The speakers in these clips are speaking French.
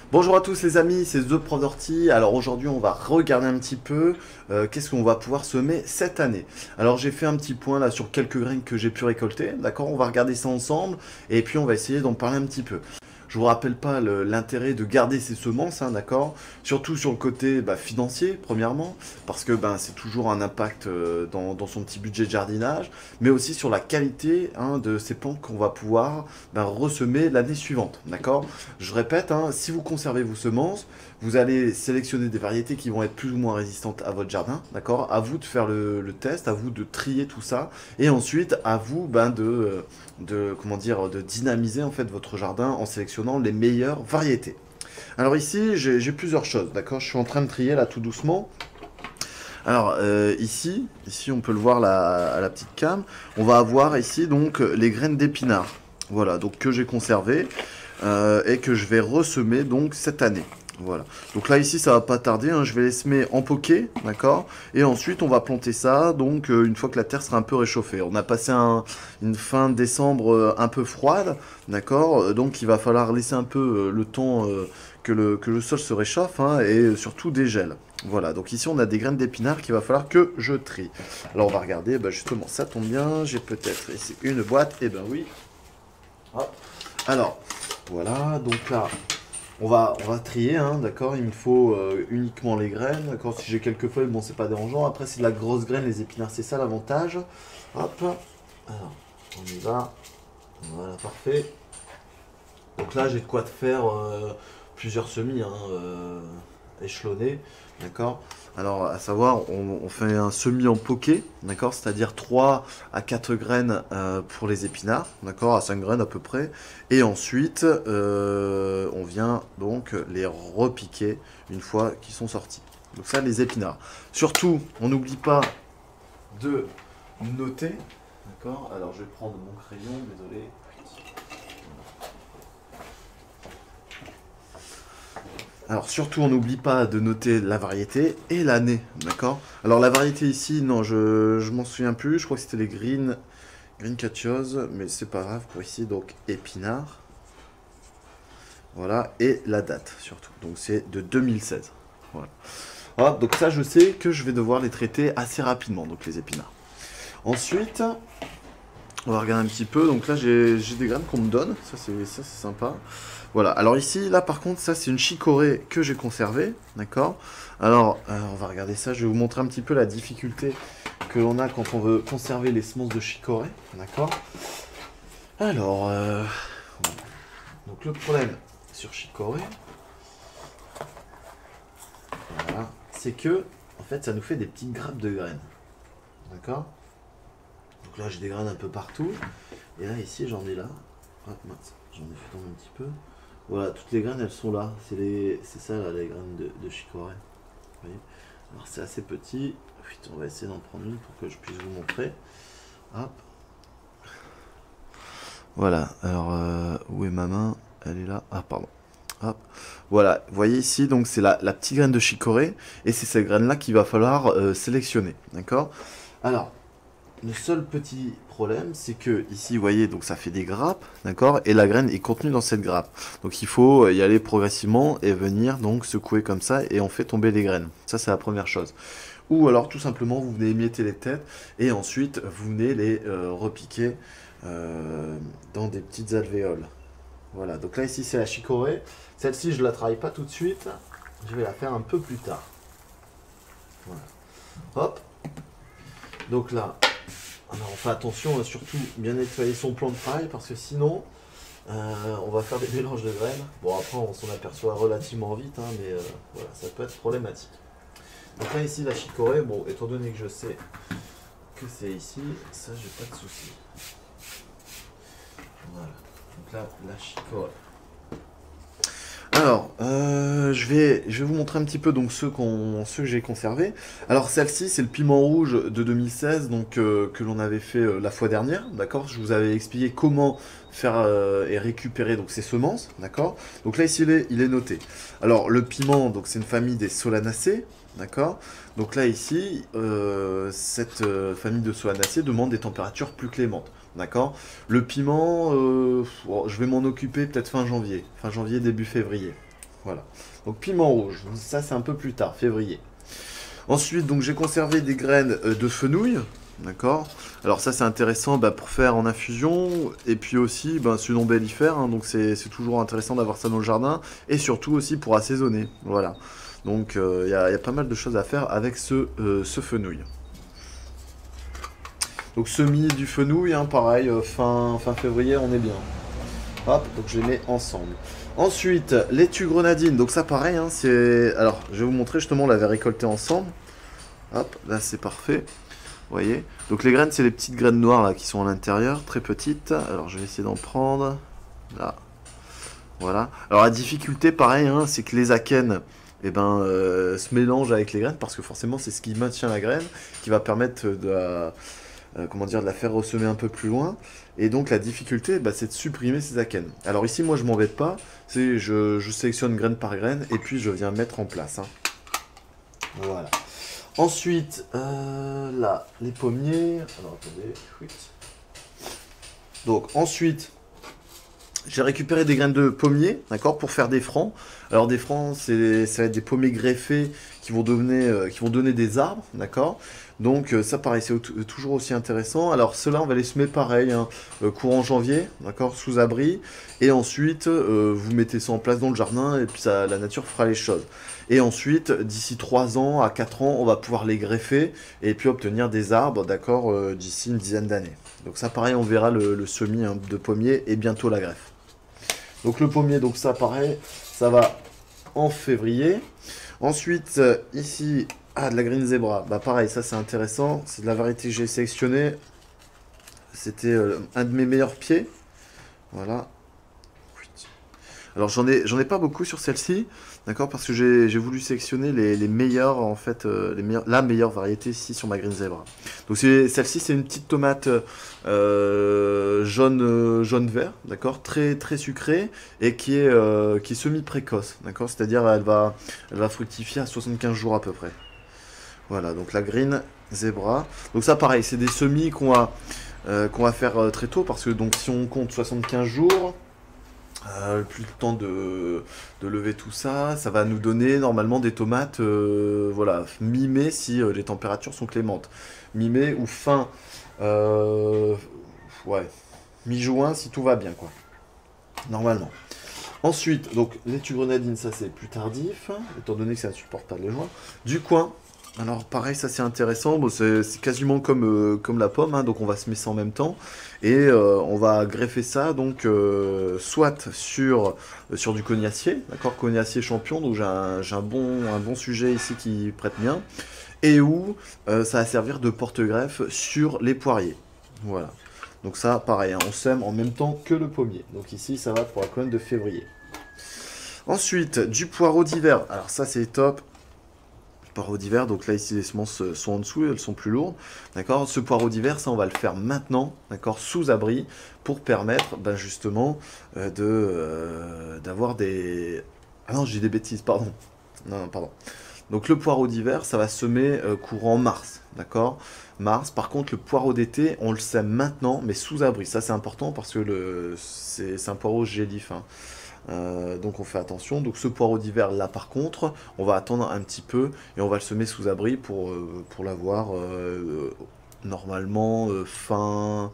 Bonjour à tous les amis, c'est The Prof d'Orty. Alors aujourd'hui on va regarder un petit peu qu'est-ce qu'on va pouvoir semer cette année. Alors j'ai fait un petit point là sur quelques graines que j'ai pu récolter, d'accord? On va regarder ça ensemble et puis on va essayer d'en parler un petit peu. Je vous rappelle pas l'intérêt de garder ces semences, hein, d'accord? Surtout sur le côté financier, premièrement, parce que c'est toujours un impact dans son petit budget de jardinage, mais aussi sur la qualité de ces plantes qu'on va pouvoir ressemer l'année suivante, d'accord? Je répète, si vous conservez vos semences, vous allez sélectionner des variétés qui vont être plus ou moins résistantes à votre jardin, d'accord? À vous de faire le test, à vous de trier tout ça, et ensuite à vous comment dire, de dynamiser en fait votre jardin en sélectionnant les meilleures variétés. Alors ici, j'ai plusieurs choses, d'accord? Je suis en train de trier là tout doucement. Alors ici on peut le voir là, à la petite cam, on va avoir ici donc les graines d'épinards. Voilà, donc que j'ai conservé et que je vais ressemer donc cette année. Voilà. Donc là ici ça va pas tarder, hein, je vais les semer en poquet, d'accord. Et ensuite on va planter ça, donc une fois que la terre sera un peu réchauffée. On a passé une fin décembre un peu froide, d'accord. Donc il va falloir laisser un peu le temps que le sol se réchauffe hein, et surtout dégèle. Voilà, donc ici on a des graines d'épinards qu'il va falloir que je trie. Alors on va regarder, justement ça tombe bien, j'ai peut-être ici une boîte, et ben oui. Hop. Alors, voilà, donc là, on va trier, hein, d'accord. Il me faut uniquement les graines, d'accord. Si j'ai quelques feuilles, bon, c'est pas dérangeant. Après, c'est de la grosse graine, les épinards, c'est ça l'avantage. Hop, alors, on y va. Voilà, parfait. Donc là, j'ai de quoi te faire plusieurs semis, hein, échelonnés, d'accord. Alors, à savoir, on fait un semis en poquet, d'accord, c'est-à-dire 3 à 4 graines pour les épinards, d'accord, à 5 graines à peu près. Et ensuite, on vient donc les repiquer une fois qu'ils sont sortis. Donc ça, les épinards. Surtout, on n'oublie pas de noter, d'accord. Alors, je vais prendre mon crayon, désolé. Alors surtout, on n'oublie pas de noter la variété et l'année, d'accord? Alors la variété ici, non, je m'en souviens plus, je crois que c'était les Green Catios, mais c'est pas grave pour ici, donc épinard. Voilà, et la date surtout, donc c'est de 2016. Voilà. Voilà, donc ça je sais que je vais devoir les traiter assez rapidement, donc les épinards. Ensuite, on va regarder un petit peu, donc là j'ai des graines qu'on me donne, ça c'est sympa. Voilà, alors ici, là par contre, ça c'est une chicorée que j'ai conservée, d'accord. Alors, on va regarder ça, je vais vous montrer un petit peu la difficulté que l'on a quand on veut conserver les semences de chicorée, d'accord. Alors, donc le problème sur chicorée, voilà, c'est que, en fait, ça nous fait des petites grappes de graines, d'accord. Donc là, j'ai des graines un peu partout, et là, ici, j'en ai là, ah, mince, j'en ai fait tomber un petit peu. Voilà, toutes les graines elles sont là. C'est ça là, les graines de chicorée. Vous voyez. Alors c'est assez petit. Putain, on va essayer d'en prendre une pour que je puisse vous montrer. Hop. Voilà, alors où est ma main? Elle est là. Ah pardon. Hop. Voilà, vous voyez ici, donc c'est la petite graine de chicorée. Et c'est cette graine là qu'il va falloir sélectionner. D'accord. Alors, le seul petit problème, c'est que ici, vous voyez, donc ça fait des grappes, d'accord, et la graine est contenue dans cette grappe. Donc il faut y aller progressivement et venir donc secouer comme ça et on fait tomber les graines. Ça, c'est la première chose. Ou alors tout simplement, vous venez émietter les têtes et ensuite vous venez les repiquer dans des petites alvéoles. Voilà. Donc là ici, c'est la chicorée. Celle-ci, je la travaille pas tout de suite. Je vais la faire un peu plus tard. Voilà. Hop. Donc là, alors on fait attention à surtout bien nettoyer son plan de travail parce que sinon on va faire des mélanges de graines. Bon après on s'en aperçoit relativement vite mais voilà, ça peut être problématique. Donc là ici la chicorée, bon étant donné que je sais que c'est ici, ça j'ai pas de souci. Voilà, donc là la chicorée. Alors, je vais vous montrer un petit peu donc ceux que j'ai conservés. Alors celle-ci, c'est le piment rouge de 2016, donc que l'on avait fait la fois dernière, d'accord. Je vous avais expliqué comment faire et récupérer donc ces semences, d'accord. Donc là ici il est noté. Alors le piment, donc c'est une famille des Solanacées, d'accord. Donc là ici, cette famille de Solanacées demande des températures plus clémentes. D'accord. Le piment, je vais m'en occuper peut-être fin janvier, début février. Voilà. Donc piment rouge, ça c'est un peu plus tard, février. Ensuite, donc j'ai conservé des graines de fenouil, d'accord. Alors ça c'est intéressant pour faire en infusion, et puis aussi c'est une ombellifère, hein, donc c'est toujours intéressant d'avoir ça dans le jardin, et surtout aussi pour assaisonner, voilà. Donc il y a pas mal de choses à faire avec ce fenouil. Donc semis du fenouil, hein, pareil, fin février on est bien. Hop, donc je les mets ensemble. Ensuite, laitue grenadine. Donc ça, pareil, hein, c'est... Alors, je vais vous montrer, justement, on l'avait récolté ensemble. Hop, là, c'est parfait. Vous voyez. Donc les graines, c'est les petites graines noires, là, qui sont à l'intérieur, très petites. Alors, je vais essayer d'en prendre. Là. Voilà. Alors, la difficulté, pareil, hein, c'est que les akènes se mélangent avec les graines, parce que forcément, c'est ce qui maintient la graine, qui va permettre de... de la faire ressemer un peu plus loin. Et donc la difficulté, c'est de supprimer ces akènes. Alors ici, moi, je m'embête pas. Je sélectionne graine par graine et puis je viens mettre en place. Hein. Voilà. Ensuite, là, les pommiers. Alors attendez. Oui. Donc ensuite, j'ai récupéré des graines de pommiers, d'accord, pour faire des francs. Alors des francs, ça va être des pommiers greffés qui vont donner des arbres, d'accord. Donc ça pareil, c'est toujours aussi intéressant. Alors ceux-là, on va les semer pareil, hein, courant janvier, d'accord, sous abri. Et ensuite, vous mettez ça en place dans le jardin et puis la nature fera les choses. Et ensuite, d'ici 3 ans à 4 ans, on va pouvoir les greffer et puis obtenir des arbres, d'accord, d'ici une dizaine d'années. Donc ça pareil, on verra le semis, hein, de pommier et bientôt la greffe. Donc le pommier, donc ça pareil, ça va en février. Ensuite, ici, de la Green Zebra. Pareil, ça c'est intéressant. C'est de la variété que j'ai sélectionnée. C'était un de mes meilleurs pieds. Voilà. Alors j'en ai pas beaucoup sur celle-ci, d'accord, parce que j'ai voulu sélectionner les meilleurs, en fait, la meilleure variété ici sur ma Green Zebra. Donc celle-ci, c'est une petite tomate jaune-vert, d'accord, très sucrée et qui est semi-précoce, d'accord, c'est-à-dire elle va fructifier à 75 jours à peu près. Voilà, donc la Green Zebra. Donc ça pareil, c'est des semis qu'on va faire très tôt, parce que donc si on compte 75 jours... plus le temps de lever tout ça, ça va nous donner normalement des tomates voilà, mi-mai si les températures sont clémentes. Mi-mai ou ouais, mi-juin si tout va bien, quoi. Normalement. Ensuite, donc laitue grenadine, ça c'est plus tardif, étant donné que ça ne supporte pas le juin. Du coin. Alors pareil, ça c'est intéressant, bon, c'est quasiment comme la pomme, hein, donc on va se mettre ça en même temps. Et on va greffer ça donc soit sur du cognacier, d'accord, cognacier champion, donc j'ai un bon sujet ici qui prête bien. Et où ça va servir de porte-greffe sur les poiriers. Voilà. Donc ça, pareil, hein, on sème en même temps que le pommier. Donc ici, ça va pour la colonne de février. Ensuite, du poireau d'hiver. Alors ça, c'est top. Poireau d'hiver, donc là ici les semences sont en dessous, elles sont plus lourdes, d'accord. Ce poireau d'hiver, ça on va le faire maintenant, d'accord, sous abri, pour permettre justement d'avoir des... Ah non, j'ai des bêtises, pardon. Non, pardon. Donc le poireau d'hiver, ça va semer courant mars, d'accord. Mars, par contre le poireau d'été, on le sème maintenant, mais sous abri. Ça c'est important parce que c'est un poireau gélif, hein. Donc on fait attention. Donc ce poireau d'hiver là par contre, on va attendre un petit peu et on va le semer sous abri pour l'avoir normalement fin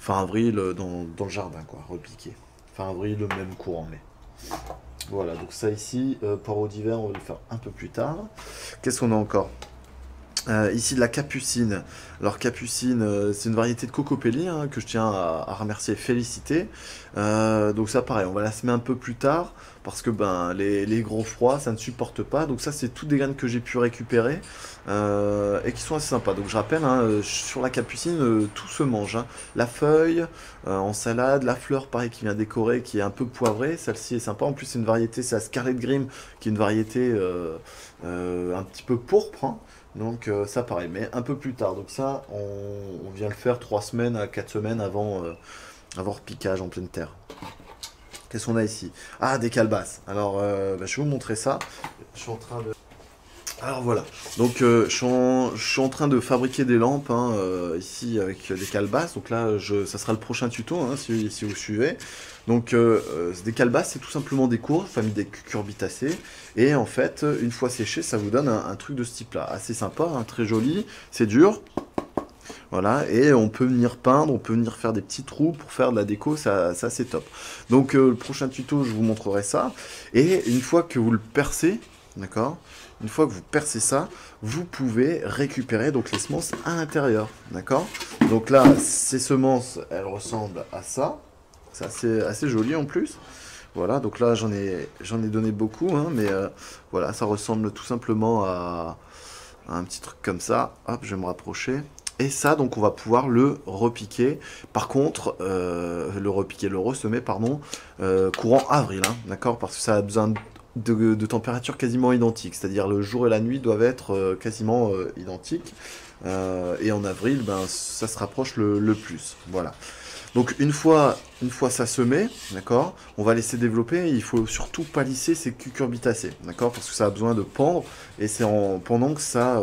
avril dans le jardin, quoi, repiqué. Fin avril, le même courant mai. Voilà, donc ça ici, poireau d'hiver, on va le faire un peu plus tard. Qu'est-ce qu'on a encore ? Ici de la capucine. Alors capucine, c'est une variété de cocopelli, hein, que je tiens à remercier et féliciter. Donc ça pareil, on va la semer un peu plus tard parce que les gros froids ça ne supporte pas. Donc ça c'est toutes des graines que j'ai pu récupérer et qui sont assez sympas. Donc je rappelle, hein, sur la capucine tout se mange, hein. La feuille en salade, la fleur pareil qui vient décorer, qui est un peu poivrée, celle-ci est sympa. En plus c'est une variété, c'est la Scarlet Grim, qui est une variété un petit peu pourpre, hein. Donc ça pareil, mais un peu plus tard. Donc ça, on vient le faire 3 semaines à 4 semaines avant repiquage en pleine terre. Qu'est-ce qu'on a ici? Ah, des calebasses. Alors, je vais vous montrer ça. Je suis en train de... Alors voilà, donc je suis en train de fabriquer des lampes hein, ici avec des calebasses. Donc là, ça sera le prochain tuto hein, si vous suivez. Donc des calebasses, c'est tout simplement des courges, famille des cucurbitacées. Et en fait, une fois séché, ça vous donne un truc de ce type-là. Assez sympa, hein, très joli, c'est dur. Voilà, et on peut venir peindre, on peut venir faire des petits trous pour faire de la déco, ça c'est top. Donc le prochain tuto, je vous montrerai ça. Et une fois que vous le percez, d'accord? Une fois que vous percez ça, vous pouvez récupérer donc les semences à l'intérieur, d'accord? Donc là, ces semences, elles ressemblent à ça. C'est assez joli en plus. Voilà, donc là j'en ai donné beaucoup, hein, mais voilà, ça ressemble tout simplement à un petit truc comme ça. Hop, je vais me rapprocher. Et ça, donc, on va pouvoir le repiquer. Par contre, le ressemer, pardon, courant avril, hein, d'accord? Parce que ça a besoin de températures quasiment identiques. C'est-à-dire le jour et la nuit doivent être quasiment identiques. Et en avril, ben, ça se rapproche le plus. Voilà. Donc une fois ça semé, d'accord, on va laisser développer. Il faut surtout pas lisser ces cucurbitacées, d'accord, parce que ça a besoin de pendre et c'est en pendant que ça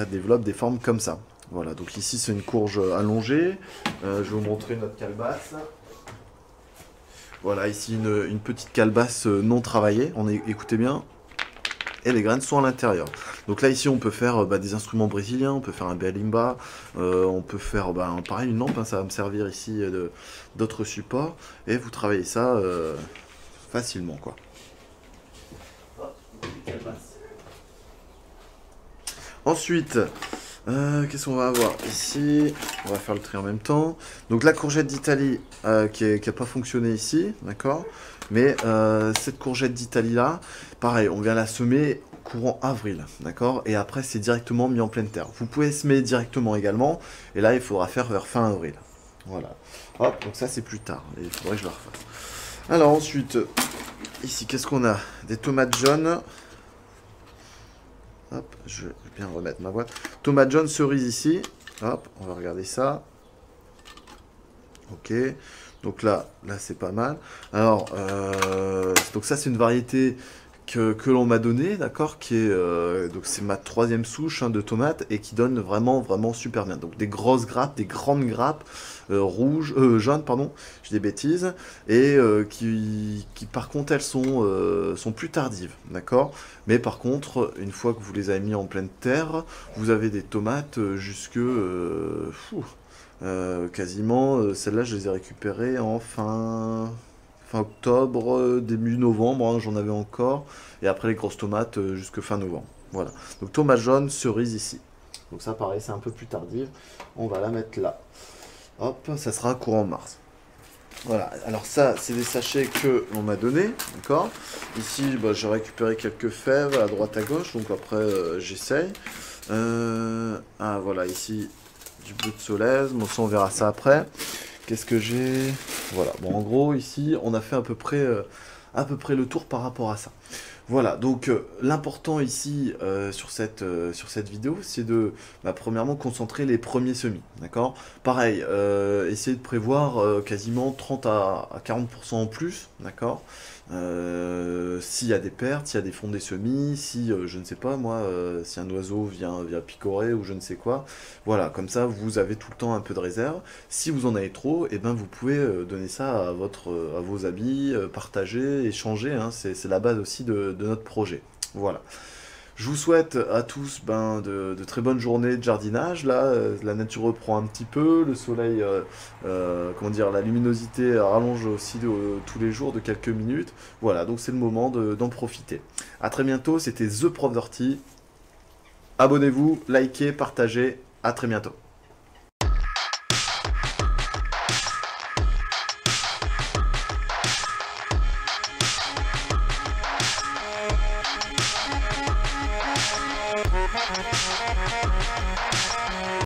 développe des formes comme ça. Voilà, donc ici c'est une courge allongée. Je vais vous montrer notre calebasse. Voilà, ici une petite calebasse non travaillée. Écoutez bien. Et les graines sont à l'intérieur. Donc là ici on peut faire des instruments brésiliens, on peut faire un belimba, on peut faire pareil une lampe, hein, ça va me servir ici d'autres supports. Et vous travaillez ça facilement quoi. Ensuite, qu'est-ce qu'on va avoir ici? On va faire le tri en même temps. Donc la courgette d'Italie qui n'a pas fonctionné ici, d'accord. Mais cette courgette d'Italie là, pareil, on vient la semer courant avril, d'accord. Et après c'est directement mis en pleine terre. Vous pouvez semer directement également. Et là il faudra faire vers fin avril. Voilà. Hop, donc ça c'est plus tard. Et il faudrait que je la refasse. Alors ensuite, ici qu'est-ce qu'on a? Des tomates jaunes. Hop, je vais bien remettre ma boîte. Tomate jaune cerise ici. Hop, on va regarder ça. Ok. Donc là c'est pas mal. Alors, donc ça c'est une variété que l'on m'a donnée, d'accord, qui est donc c'est ma troisième souche hein, de tomates et qui donne vraiment super bien. Donc des grosses grappes, des grandes grappes rouges, jaunes pardon, je dis des bêtises, et qui par contre elles sont plus tardives, d'accord. Mais par contre une fois que vous les avez mis en pleine terre, vous avez des tomates jusque quasiment, celles-là je les ai récupérées en fin octobre, début novembre, hein, j'en avais encore. Et après les grosses tomates jusque fin novembre. Voilà. Donc tomate jaune, cerise ici. Donc ça pareil, c'est un peu plus tardif. On va la mettre là. Hop, ça sera courant mars. Voilà, alors ça, c'est des sachets que l'on m'a donné, d'accord. Ici, j'ai récupéré quelques fèves à droite à gauche, donc après, j'essaye. Ah, voilà, ici, du bleu de Solèze, bon ça, on verra ça après. Qu'est-ce que j'ai? Voilà, bon en gros ici on a fait à peu près le tour par rapport à ça. Voilà, donc l'important ici sur cette vidéo, c'est de premièrement concentrer les premiers semis, d'accord. Pareil, essayer de prévoir quasiment 30 à 40% en plus, d'accord. S'il y a des pertes, s'il y a des fonds des semis, si je ne sais pas moi, si un oiseau vient picorer ou je ne sais quoi, voilà, comme ça vous avez tout le temps un peu de réserve. Si vous en avez trop, et ben vous pouvez donner ça à vos amis, partager, échanger, hein, c'est la base aussi de notre projet. Voilà. Je vous souhaite à tous de très bonnes journées de jardinage. Là, la nature reprend un petit peu, le soleil, comment dire, la luminosité rallonge aussi tous les jours de quelques minutes. Voilà, donc c'est le moment d'en profiter. A très bientôt, c'était The Prof Dirty. Abonnez-vous, likez, partagez. À très bientôt.